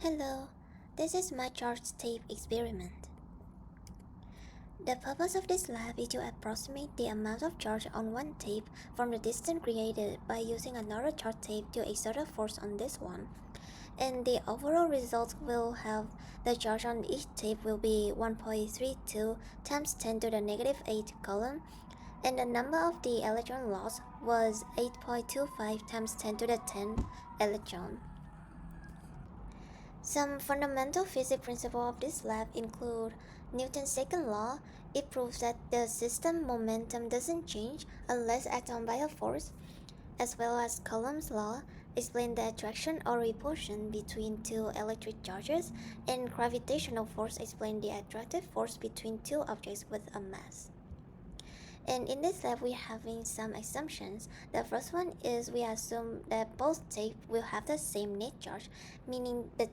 Hello, this is my charge tape experiment. The purpose of this lab is to approximate the amount of charge on one tape from the distance created by using another charge tape to exert a force on this one. And the overall result will have the charge on each tape will be 1.32 times 10 to the negative 8 coulomb, and the number of the electron loss was 8.25 times 10 to the 10 electron. Some fundamental physics principles of this lab include Newton's second law. It proves that the system momentum doesn't change unless acted on by a force, as well as Coulomb's law, explain the attraction or repulsion between two electric charges, and gravitational force explain the attractive force between two objects with a mass. And in this lab, we're having some assumptions. The first one is we assume that both tapes will have the same net charge, meaning the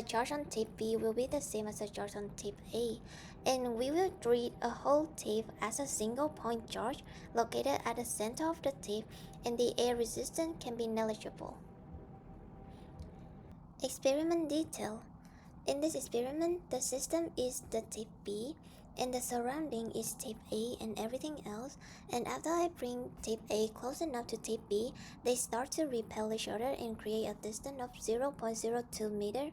charge on tape B will be the same as the charge on tape A, and we will treat a whole tape as a single point charge located at the center of the tape, and the air resistance can be negligible. Experiment detail. In this experiment, the system is the tape B, and the surrounding is tape A and everything else, and after I bring tape A close enough to tape B, they start to repel each other and create a distance of 0.02 meter.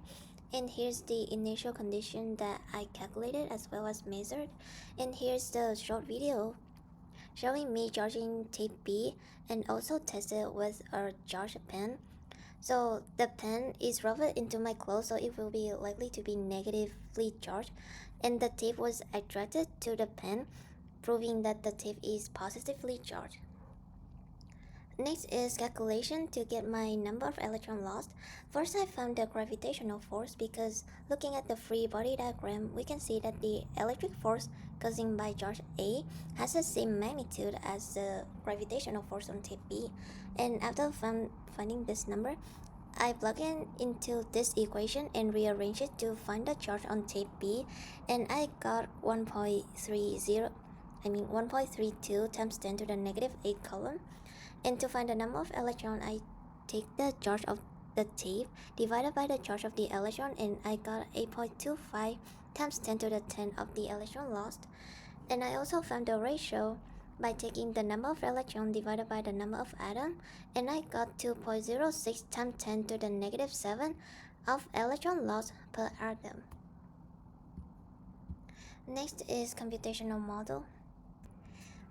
And here's the initial condition that I calculated as well as measured, and here's the short video showing me charging tape B and also tested with a charge pen. So the pen is rubbed into my clothes, so it will be likely to be negatively charged, and the tape was attracted to the pen, proving that the tape is positively charged. Next is calculation to get my number of electrons lost. First, I found the gravitational force because looking at the free body diagram, we can see that the electric force causing by charge A has the same magnitude as the gravitational force on tape B. And after finding this number, I plug in into this equation and rearrange it to find the charge on tape B, and I got 1.32 times 10 to the negative 8 coulomb. And to find the number of electrons, I take the charge of the tape divided by the charge of the electron, and I got 8.25 times 10 to the 10 of the electron lost. And I also found the ratio by taking the number of electrons divided by the number of atoms, and I got 2.06 times 10 to the negative 7 of electron loss per atom. Next is computational model.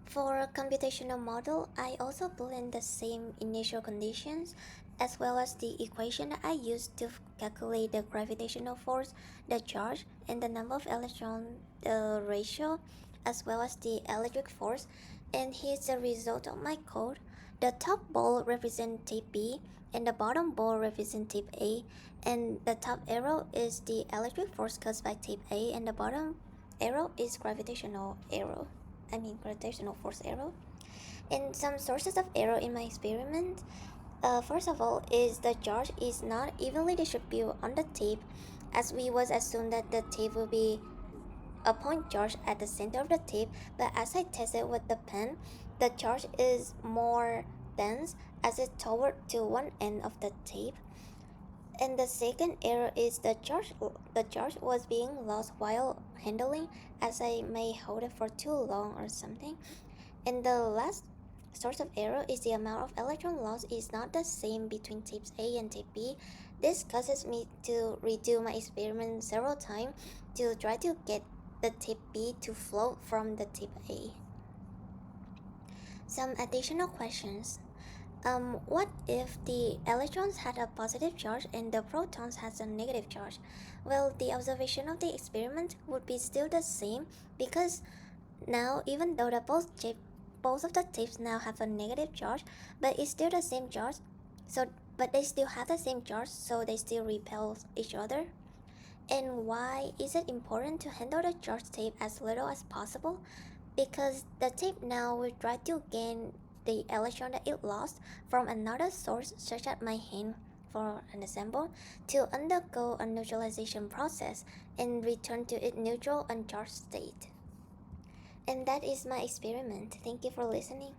For a computational model, I also put in the same initial conditions as well as the equation that I used to calculate the gravitational force, the charge, and the number of electrons, the ratio, as well as the electric force. And here's the result of my code. The top ball represents tape B, and the bottom ball represents tape A, and the top arrow is the electric force caused by tape A, and the bottom arrow is gravitational force arrow. And some sources of error in my experiment. First of all, is the charge is not evenly distributed on the tape, as we was assumed that the tape will be a point charge at the center of the tape, but as I tested with the pen, the charge is more dense as it toward to one end of the tape. And the second error is the charge was being lost while handling, as I may hold it for too long or something. And the last source of error is the amount of electron loss is not the same between tapes A and tape B. This causes me to redo my experiment several times to try to get the tape B to float from the tape A. Some additional questions. What if the electrons had a positive charge and the protons has a negative charge? Well, the observation of the experiment would be still the same, because now even though both of the tapes now have a negative charge, but it's still the same charge, but they still have the same charge, so they still repel each other. And why is it important to handle the charged tape as little as possible? Because the tape now will try to gain the electron that it lost from another source, such as my hand for an example, to undergo a neutralization process and return to its neutral uncharged state. And that is my experiment. Thank you for listening.